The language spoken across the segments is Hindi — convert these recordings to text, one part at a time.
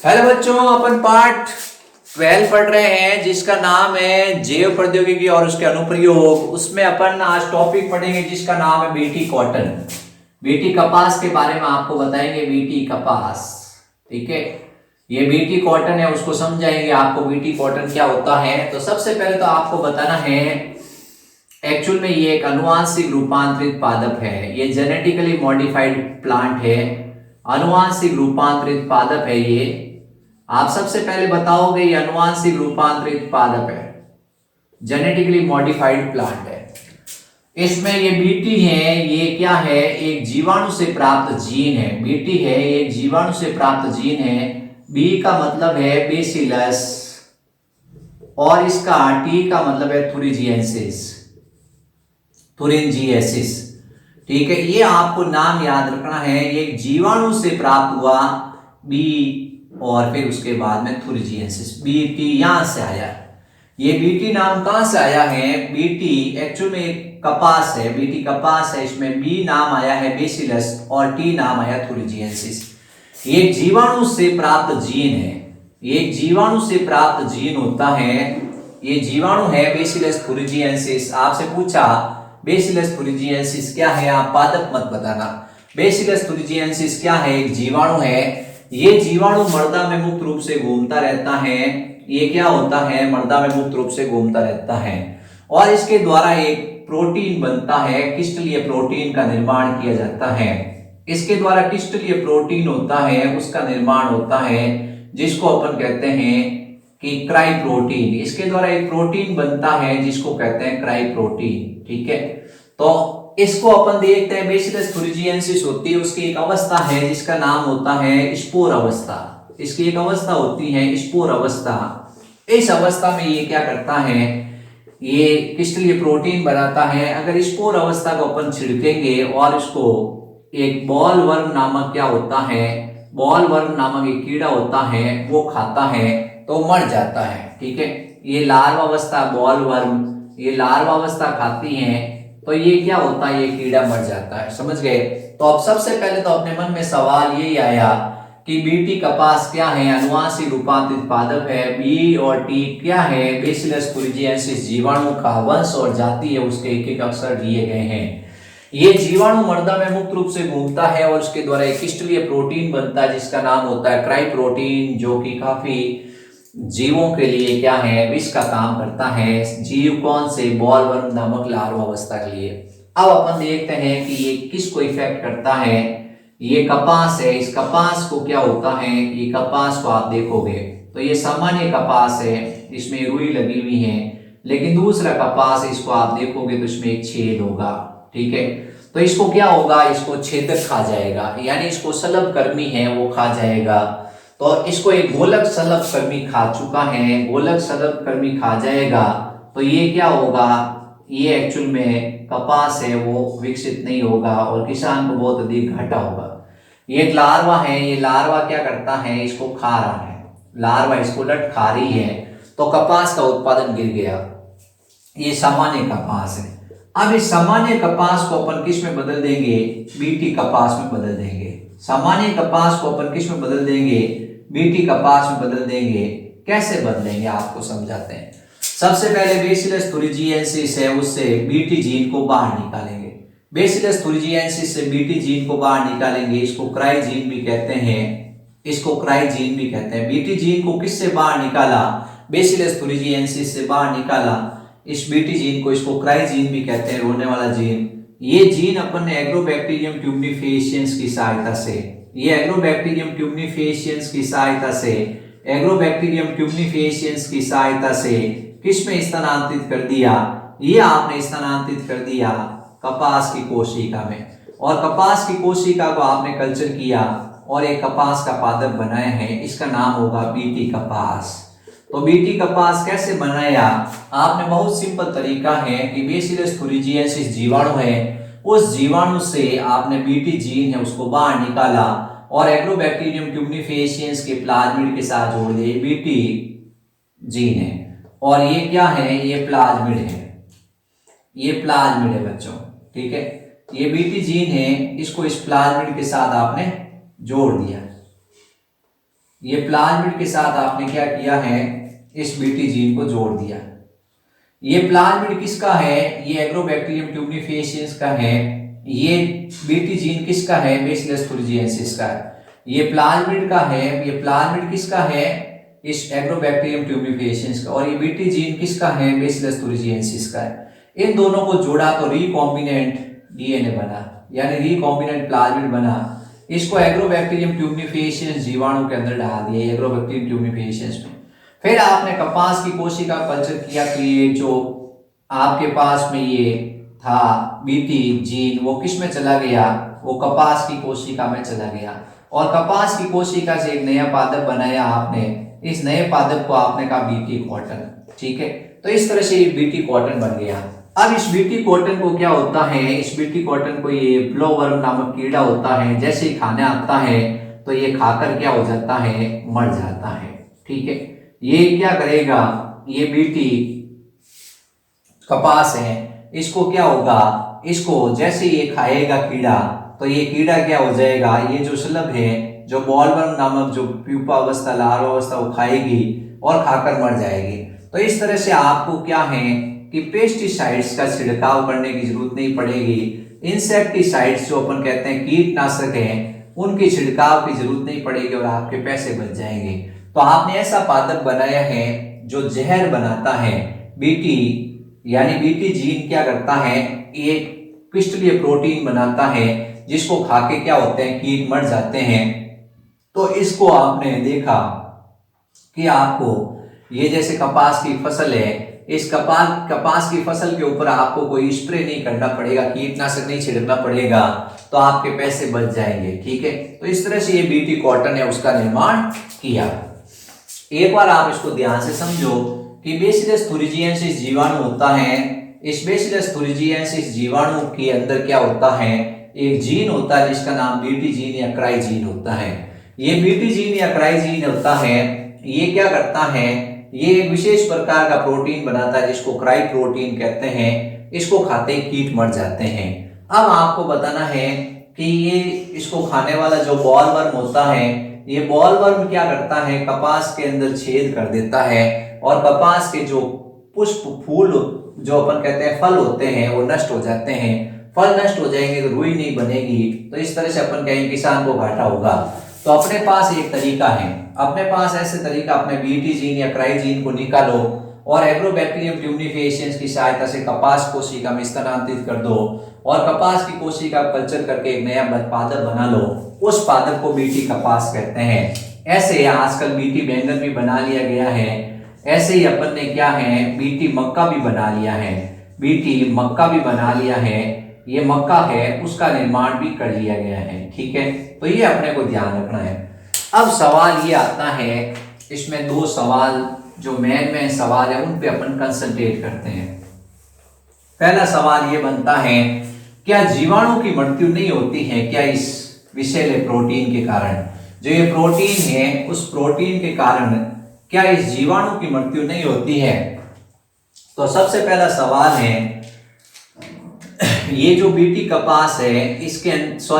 हेलो बच्चों, अपन पार्ट 12 पढ़ रहे हैं जिसका नाम है जैव प्रौद्योगिकी और उसके अनुप्रयोग। उसमें अपन आज टॉपिक पढ़ेंगे जिसका नाम है बीटी कॉटन। बीटी कपास के बारे में आपको बताएंगे। बीटी कपास, ठीक है। ये बीटी कॉटन है, उसको समझाएंगे आपको बीटी कॉटन क्या होता है। तो सबसे पहले तो आपको बताना है, एक्चुअल में ये एक अनुवांशिक रूपांतरित पादप है। ये जेनेटिकली मॉडिफाइड प्लांट है, अनुवांशिक रूपांतरित पादप है ये। आप सबसे पहले बताओगे ये अनुवांशिक रूपांतरित पादप है, जेनेटिकली मॉडिफाइड प्लांट है। इसमें ये बीटी है, ये क्या है, एक जीवाणु से प्राप्त जीन है। बीटी है, एक जीवाणु से प्राप्त जीन है। बी का मतलब है बेसिलस और इसका टी का मतलब है थुरिंजिएंसिस, थुरिंजिएसिस, ठीक है। ये आपको नाम याद रखना है। ये जीवाणु से प्राप्त हुआ बी और फिर उसके बाद में थुरिंजिएंसिस। बीटी यहां से आया। ये बीटी नाम कहां से आया है? बीटी एक्चुअल में एक कपास है, बीटी कपास है। इसमें बी नाम आया है बेसिलस और टी नाम आया थुरिंजिएंसिस। ये जीवाणु से प्राप्त जीन है, ये जीवाणु से प्राप्त जीन होता है। ये जीवाणु है बेसिलस थुरिंजिएंसिस। आपसे पूछा बेसिलस थुरिंजिएंसिस क्या है, आप पादप मत बताना। बेसिलस थुरिंजिएंसिस क्या है? एक जीवाणु है। ये जीवाणु मृदा में मुक्त रूप से घूमता रहता है। ये क्या होता है? मृदा में मुक्त रूप से घूमता रहता है और इसके द्वारा एक प्रोटीन बनता है, क्रिस्टलीय प्रोटीन का निर्माण किया जाता है। इसके द्वारा क्रिस्टलीय प्रोटीन होता है, उसका निर्माण होता है जिसको अपन कहते हैं कि क्राई प्रोटीन। इसके द्वारा एक प्रोटीन बनता है जिसको कहते हैं क्राई प्रोटीन, ठीक है। तो इसको अपन देखते हैं, बेसिलस थुरिंजिएंसिस होती है, उसकी एक अवस्था है जिसका नाम होता है स्पोर अवस्था। इसकी एक अवस्था होती है स्पोर अवस्था। इस अवस्था में ये क्या करता है, ये क्रिस्टलीय प्रोटीन बनाता है। अगर स्पोर अवस्था को अपन छिड़केंगे और इसको एक बॉल वर्म नामक क्या होता है, बॉल वर्म नामक एक कीड़ा होता है, वो खाता है तो मर जाता है, ठीक है। ये लार्वा अवस्था, बॉल वर्म, ये लार्वा अवस्था खाती हैं तो ये क्या होता है, ये कीड़ा मर जाता है। समझ गए? तो अब सबसे पहले तो अपने मन में सवाल यही आया कि बीटी कपास क्या है? अनुवांशिक रूपांतरित पादप है। बी और टी क्या है? बेसिलस थुरिंजिएंसिस जीवाणु का वंश और जाति है, उसके एक एक अक्षर दिए गए हैं। ये जीवाणु मृदा में मुक्त रूप से घूमता है और उसके द्वारा एक क्रिस्टलीय प्रोटीन बनता है जिसका नाम होता है क्राई प्रोटीन, जो कि काफी जीवों के लिए क्या है, विष का काम करता है। जीव कौन से? बॉल वर्म नामक लार्वा अवस्था के लिए। अब अपन देखते हैं कि ये किसको इफेक्ट करता है। ये कपास है, इस कपास को क्या होता है, ये कपास को आप देखोगे तो ये सामान्य कपास है, इसमें रुई लगी हुई है। लेकिन दूसरा कपास इसको आप देखोगे तो इसमें एक छेद होगा, ठीक है। तो इसको क्या होगा, इसको छेदक खा जाएगा, यानी इसको शलभ कर्मी है वो खा जाएगा। तो इसको एक गोलक शलभ कर्मी खा चुका है, गोलक शलभ कर्मी खा जाएगा तो ये क्या होगा, ये एक्चुअल में कपास है वो विकसित नहीं होगा और किसान को बहुत अधिक घाटा होगा। ये एक लार्वा है, ये लार्वा क्या करता है, इसको खा रहा है, लार्वा इसको लट खा रही है तो कपास का उत्पादन गिर गया। ये सामान्य कपास है। अब इस सामान्य कपास को अपन किस में बदल देंगे? बीटी कपास में बदल देंगे। सामान्य कपास को अपन किस में बदल देंगे? बीटी कपास में बदल देंगे। कैसे बदलेंगे आपको समझाते हैं। सबसे पहले बेसिलस थुरिंजिएंसिस है, उससे बीटी जीन को बाहर निकालेंगे। बेसिलस थुरिंजिएंसिस से बीटी जीन को बाहर निकालेंगे। इसको क्राई जीन भी कहते हैं, इसको क्राई जीन भी कहते हैं। बीटी जीन को किससे बाहर निकाला? बेसिलस थुरिंजिएंसिस से बाहर निकाला इस बीटी जीन को, इसको क्राई जीन भी कहते हैं, रोने वाला जीन। ये जीन अपन ने एग्रोबैक्टीरियम ट्यूबनिफेशियंस की सहायता से, ये एग्रोबैक्टीरियम ट्यूबनिफेशियंस की सहायता से, एग्रोबैक्टीरियम ट्यूबनिफेशियंस की सहायता से किस में स्थानांतरित कर दिया? ये आपने स्थानांतरित कर दिया कपास की कोशिका में, और कपास की कोशिका को आपने कल्चर किया और एक कपास का पादप बनाया है। इसका नाम होगा बीटी कपास। तो बीटी कपास कैसे बनाया? आपने बहुत सिंपल तरीका है कि बेसिलस थुरिंजिएंसिस जीवाणु है, उस जीवाणु से आपने बीटी जीन है उसको बाहर निकाला और एग्रोबैक्टीरियम ट्यूबनिफेशियंस के प्लाज्मिड के साथ जोड़ दिए। बीटी जीन है और ये क्या है, ये प्लाज्मिड है, ये प्लाज्मिड है बच्चों, ठीक है। ये बीटी जीन है, इसको इस प्लाज्मिड के साथ आपने जोड़ दिया, ये प्लाज्मिड के साथ आपने क्या किया है, इस बीटी जीन को जोड़ दिया। ये प्लाज्मिड किसका है, ये एग्रोबैक्टीरियम ट्यूबनिफेशियंस का है। ये बीटी जीन किसका है, बेसिलस thuringiensis का है। ये प्लाज्मिड का है, ये प्लाज्मिड किसका है, इस एग्रोबैक्टीरियम ट्यूबनिफेशियंस का। और ये बीटी जीन किसका है, बेसिलस thuringiensis का है। इन दोनों को जोड़ा तो रिकॉम्बिनेंट डीएनए बना, यानी रिकॉम्बिनेंट प्लाज्मिड बना। इसको एग्रोबैक्टीरियम ट्यूबनिफेशियंस जीवाणु के अंदर डाल दिया, एग्रोबैक्टीरियम ट्यूबनिफेशियंस में। फिर आपने कपास की कोशिका कल्चर किया कि ये जो आपके पास में ये था बीटी जीन, वो किस में चला गया, वो कपास की कोशिका में चला गया। और कपास की कोशिका से एक नया पादप बनाया आपने। इस नए पादप को आपने कहा बीटी कॉटन, ठीक है। तो इस तरह से ये बीटी कॉटन बन गया। अब इस बीटी कॉटन को क्या होता है, इस बीटी कॉटन को ये ब्लोवर्म नामक कीड़ा होता है, जैसे ही खाने आता है तो ये खाकर क्या हो जाता है, मर जाता है, ठीक है। ये क्या करेगा, ये बीटी कपास है, इसको क्या होगा, इसको जैसे ये खाएगा कीड़ा, तो ये कीड़ा क्या हो जाएगा, ये जो शलभ है, जो बॉलवर्म नामक जो प्यूपा अवस्था लार्वा अवस्था वो खाएगी और खाकर मर जाएगी। तो इस तरह से आपको क्या है कि पेस्टिसाइड्स का छिड़काव करने की जरूरत नहीं पड़ेगी। इंसेक्टिसाइड्स जो अपन कहते हैं कीटनाशक हैं, उनकी छिड़काव की जरूरत नहीं पड़ेगी और आपके पैसे बच जाएंगे। तो आपने ऐसा पादप बनाया है जो जहर बनाता है। बीटी यानी बीटी जीन क्या करता है, एक क्रिस्टलीय प्रोटीन बनाता है जिसको खाके क्या होते हैं, कीट मर जाते हैं। तो इसको आपने देखा कि आपको ये जैसे कपास की फसल है, इस कपास की फसल के ऊपर आपको कोई स्प्रे नहीं करना पड़ेगा, कीटनाशक नहीं छिड़कना पड़ेगा, तो आपके पैसे बच जाएंगे, ठीक है। तो इस तरह से ये बीटी कॉटन है उसका निर्माण किया। एक बार आप इसको ध्यान से समझो कि बेसिलस thuringiensis जीवाणु होता है। इस बेसिलस thuringiensis जीवाणु के अंदर क्या होता है, एक जीन होता है जिसका नाम बीटी जीन या क्राई जीन होता है। ये बीटी जीन या क्राई जीन होता है, ये क्या करता है, ये एक विशेष प्रकार का प्रोटीन बनाता है जिसको क्राई प्रोटीन कहते हैं। इसको खाते ही कीट मर जाते हैं। अब आपको बताना है कि ये इसको खाने वाला जो बॉलवर्म होता है, ये बॉलवर्म क्या करता है, कपास के अंदर छेद कर देता है और कपास के जो पुष्प फूल जो अपन कहते हैं फल होते हैं वो नष्ट हो जाते हैं। फल नष्ट हो जाएंगे तो रुई नहीं बनेगी। तो इस तरह से अपन कहेंगे किसान को घाटा होगा। तो अपने पास एक तरीका है, अपने पास ऐसे तरीका, अपने बीटी जीन या क्राई जीन को निकालो और एग्रोबैक्टीरियम ट्यूबनिफेशियंस की सहायता से कपास कोशिका में स्थानांतरित कर दो और कपास की कोशिका कल्चर करके एक नया पादप बना लो। उस पादप को बीटी कपास कहते हैं। ऐसे आजकल बीटी बैंगन भी बना लिया गया है। ऐसे ही अपन ने क्या है, बीटी मक्का भी बना लिया है, बीटी मक्का भी बना लिया है। ये मक्का है उसका निर्माण भी कर लिया गया है, ठीक है। तो ये अपने को ध्यान रखना है। अब सवाल ये आता है, इसमें दो सवाल जो मेन सवाल है उन पे अपन कंसंट्रेट करते हैं। पहला सवाल ये बनता है, क्या जीवाणु की मृत्यु नहीं होती है क्या इस विषैले प्रोटीन के कारण? जो ये प्रोटीन है उस प्रोटीन के कारण क्या इस जीवाणु की मृत्यु नहीं होती है? तो सबसे पहला सवाल है, ये जो बीटी कपास है इसके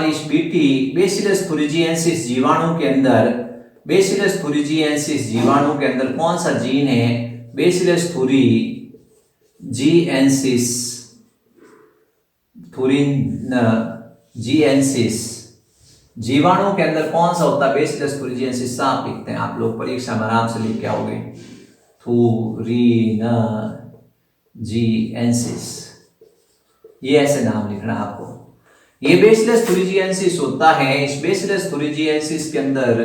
इस बीटी बेसिलस thuringiensis जीवाणु के अंदर, बेसिलस thuringiensis जीवाणु के अंदर कौन सा जीन है? बेसिलस thuringiensis जीवाणु के अंदर कौन सा होता है? Bacillus thuringiensis। सांप लिखते हैं आप लोग, परीक्षा में आराम से लिख के आओगे, thuringiensis, ये ऐसे नाम लिखना आपको। ये बेसिलस thuringiensis होता है। इस बेसिलस thuringiensis के अंदर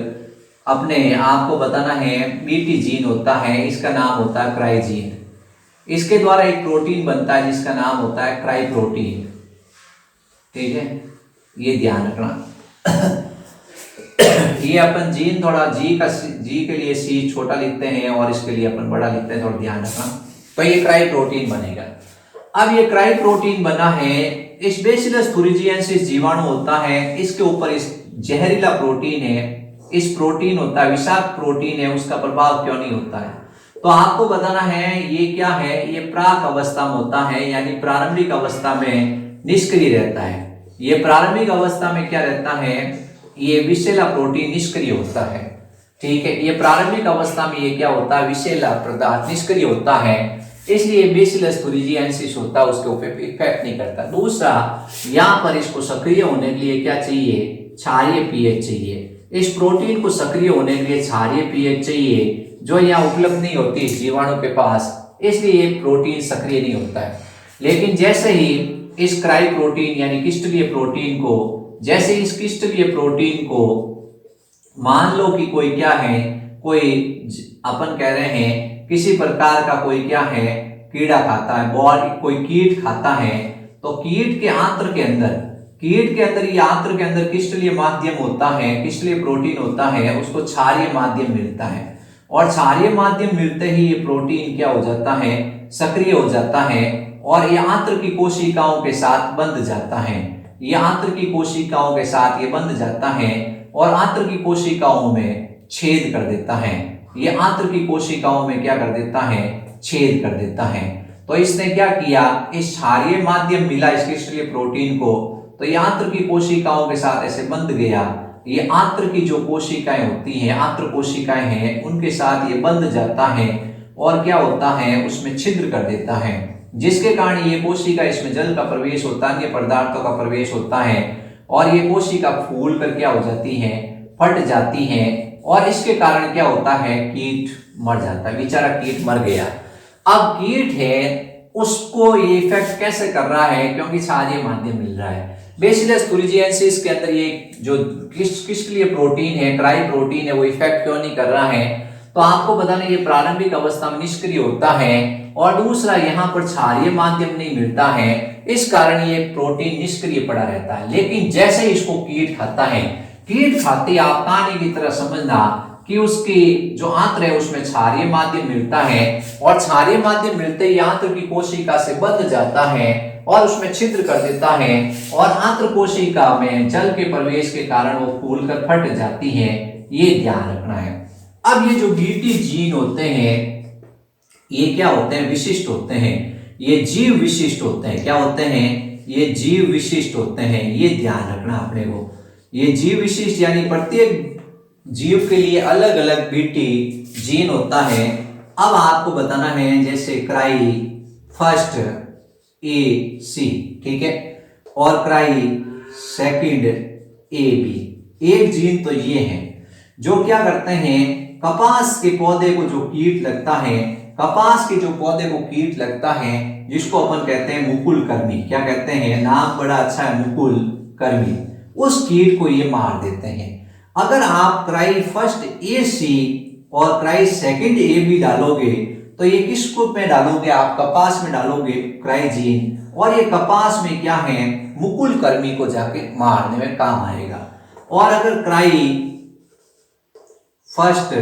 अपने आपको बताना है बीटी जीन होता है, इसका नाम होता है क्राई जीन। इसके द्वारा एक प्रोटीन बनता है जिसका नाम होता है क्राई प्रोटीन, ठीक है, ये ध्यान रखना। ये अपन जीन थोड़ा जी के लिए सी छोटा लिखते हैं और इसके लिए अपन बड़ा लिखते हैं, थोड़ा ध्यान रखना। तो ये क्राई प्रोटीन बनेगा। अब ये क्राई प्रोटीन बना है, इस बेसिलस thuringiensis जीवाणु होता है, इसके ऊपर इस जहरीला प्रोटीन है, इस प्रोटीन होता है, विषाक्त प्रोटीन है, उसका प्रभाव क्यों नहीं होता है? तो आपको बताना है ये क्या है, ये प्राक अवस्था में होता है, यानी प्रारंभिक अवस्था में निष्क्रिय रहता है। ये प्रारंभिक अवस्था में क्या रहता है, ये विषैला प्रोटीन निष्क्रिय होता है, ठीक है। ये प्रारंभिक अवस्था में ये क्या होता है, विषैले पदार्थ निष्क्रिय होता है, इसलिए बेसिलस तुरिजिएंसिस होता है, उसके ऊपर इफेक्ट नहीं करता। दूसरा, यहाँ पर इसको सक्रिय होने के लिए क्या चाहिए, क्षारीय पीएच चाहिए। इस प्रोटीन को सक्रिय होने के लिए क्षारीय पीएच चाहिए, जो यहाँ उपलब्ध नहीं होती इस जीवाणु के पास, इसलिए ये प्रोटीन सक्रिय नहीं होता है। लेकिन जैसे ही इस क्राई प्रोटीन यानी क्रिस्टलीय प्रोटीन को, जैसे इस क्रिस्टलीय प्रोटीन को मान लो कि कोई क्या है, कोई अपन कह रहे हैं किसी प्रकार का कोई क्या है कीड़ा खाता है, बॉल कोई कीट खाता है, तो कीट के आंत्र के अंदर ये आंत्र के अंदर क्रिस्टलीय माध्यम होता है, क्रिस्टलीय प्रोटीन होता है, उसको क्षारीय माध्यम मिलता है, और क्षारीय माध्यम मिलते ही ये प्रोटीन क्या हो जाता है, सक्रिय हो जाता है, और ये आंत्र की कोशिकाओं के साथ बंध जाता है। ये आंत्र की कोशिकाओं के साथ ये बंध जाता है और आंत्र की कोशिकाओं में छेद कर देता है। ये आंत्र की कोशिकाओं में क्या कर देता है, छेद कर देता है। तो इसने क्या किया, इस क्षारीय माध्यम मिला इस क्रिस्टलीय प्रोटीन को, तो ये आंत्र की कोशिकाओं के साथ ऐसे बंध गया। ये आंत्र की जो कोशिकाएं होती हैं, आंत्र कोशिकाएं हैं, उनके साथ ये बंध जाता है और क्या होता है, उसमें छिद्र कर देता है, जिसके कारण ये कोशिका, इसमें जल का प्रवेश होता है, अन्य पदार्थों का प्रवेश होता है, और ये कोशिका फूल कर क्या हो जाती है, फट जाती है, और इसके कारण क्या होता है, कीट मर जाता है। बेचारा कीट मर गया। अब कीट है, उसको ये इफेक्ट कैसे कर रहा है, क्योंकि क्षारीय माध्यम मिल रहा है। बेसिलस तुरिजिएंसिस के अंदर ये जो क्रिस्टलीय प्रोटीन है, क्राई प्रोटीन है, वो इफेक्ट क्यों नहीं कर रहा है, तो आपको बताना ये प्रारंभिक अवस्था में निष्क्रिय होता है, और दूसरा यहाँ पर क्षारीय माध्यम नहीं मिलता है, इस कारण ये प्रोटीन निष्क्रिय पड़ा रहता है। लेकिन जैसे इसको कीट खाता है, कीट खाते आप कहानी की तरह समझना कि उसकी जो आंत्र है उसमें क्षारीय माध्यम मिलता है, और क्षारीय माध्यम मिलते ही आंत्र की कोशिका से बंध जाता है और उसमें छिद्र कर देता है, और आंत्र कोशिका में जल के प्रवेश के कारण वो फूल कर फट जाती है। ये ध्यान रखना है। अब ये जो बीटी जीन होते हैं, ये क्या होते हैं, विशिष्ट होते हैं, ये जीव विशिष्ट होते हैं। क्या होते हैं, ये जीव विशिष्ट होते हैं, ये ध्यान रखना अपने को। ये जीव विशिष्ट यानी प्रत्येक जीव के लिए अलग अलग बीटी जीन होता है। अब आपको बताना है, जैसे क्राई फर्स्ट ए सी, ठीक है, और क्राई सेकंड ए बी, एक जीन तो ये है जो क्या करते हैं, कपास के पौधे को जो कीट लगता है, कपास के जो पौधे को कीट लगता है, जिसको अपन कहते हैं मुकुल कर्मी, क्या कहते हैं, नाम बड़ा अच्छा है, मुकुल कर्मी, उस कीट को ये मार देते हैं। अगर आप क्राई फर्स्ट ए सी और क्राई सेकंड ए बी डालोगे, तो ये किसको में डालोगे आप, कपास में डालोगे क्राई जीन, और ये कपास में क्या है, मुकुल कर्मी को जाके मारने में काम आएगा। और अगर क्राई फर्स्ट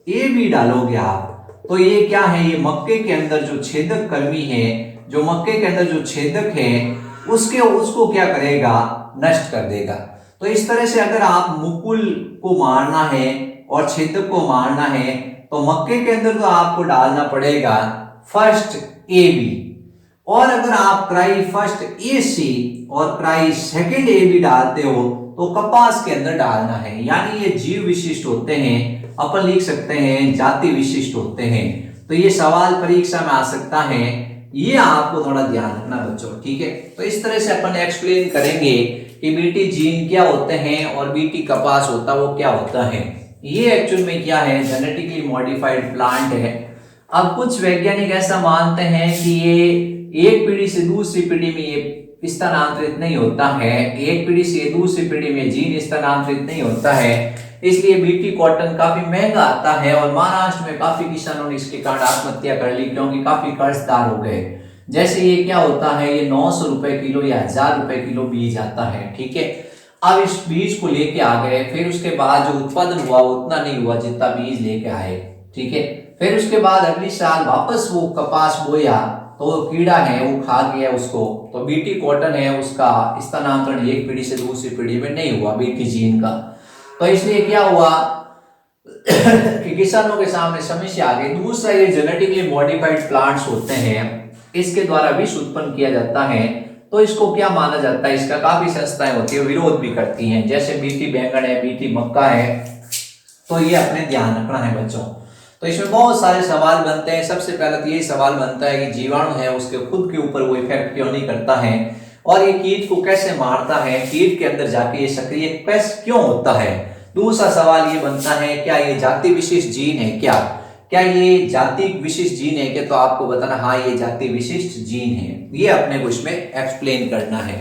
ए बी डालोगे आप, तो ये क्या है, ये मक्के के अंदर जो छेदक कर्मी है, जो मक्के के अंदर जो छेदक है, उसको क्या करेगा, नष्ट कर देगा। तो इस तरह से अगर आप मुकुल को मारना है और छेदक को मारना है, तो मक्के के अंदर तो आपको डालना पड़ेगा फर्स्ट ए बी, और अगर आप क्राई फर्स्ट ए सी और क्राई सेकंड ए बी डालते हो, तो कपास के अंदर डालना है। यानी ये जीव विशिष्ट होते हैं, अपन लिख सकते हैं जाति विशिष्ट होते हैं। तो ये सवाल परीक्षा में आ सकता है, ये आपको थोड़ा ध्यान रखना बच्चों, ठीक है। तो इस तरह से अपन एक्सप्लेन करेंगे कि बीटी जीन क्या होते हैं और बीटी कपास होता है वो क्या होता है। ये एक्चुअल में क्या है, जेनेटिकली मॉडिफाइड प्लांट है। अब कुछ वैज्ञानिक ऐसा मानते हैं कि ये एक पीढ़ी से दूसरी पीढ़ी में ये स्थानांतरित नहीं होता है, एक पीढ़ी से दूसरी पीढ़ी में जीन स्थानांतरित नहीं होता है, इसलिए बीटी कॉटन काफी महंगा आता है, और महाराष्ट्र में काफी किसानों ने इसके कारण आत्महत्या कर ली, क्योंकि काफी कर्जदार हो गए। जैसे ये क्या होता है, ये 900 रुपए किलो या 1000 रुपए किलो बीज आता है, ठीक है। अब इस बीज को लेके आ गए, फिर उसके बाद जो उत्पादन हुआ वो उतना नहीं हुआ जितना बीज लेके आए, ठीक है। फिर उसके बाद अगले साल वापस वो कपास बोया, तो वो कीड़ा है वो खा गया उसको, तो बीटी कॉटन है उसका स्थानांतरण एक पीढ़ी से दूसरी पीढ़ी में नहीं हुआ बीटी जीन का। तो इसलिए क्या हुआ कि किसानों के सामने समस्या आ गई। दूसरा, ये जेनेटिकली मॉडिफाइड प्लांट्स होते हैं, इसके द्वारा विष उत्पन्न किया जाता है, तो इसको क्या माना जाता है, इसका काफी संस्थाएं होती है विरोध भी करती हैं। जैसे बीटी बैंगन है, बीटी मक्का है, तो ये अपने ध्यान रखना है बच्चों। तो इसमें बहुत सारे सवाल बनते हैं। सबसे पहले तो यही सवाल बनता है कि जीवाणु है उसके खुद के ऊपर वो इफेक्ट क्यों नहीं करता है, और ये कीट को कैसे मारता है, कीट के अंदर जाके ये सक्रिय कैसे क्यों होता है। दूसरा सवाल ये बनता है क्या ये जाति विशिष्ट जीन है, क्या ये जाति विशिष्ट जीन है क्या, तो आपको बताना हाँ ये जाति विशिष्ट जीन है। ये अपने को इसमें एक्सप्लेन करना है।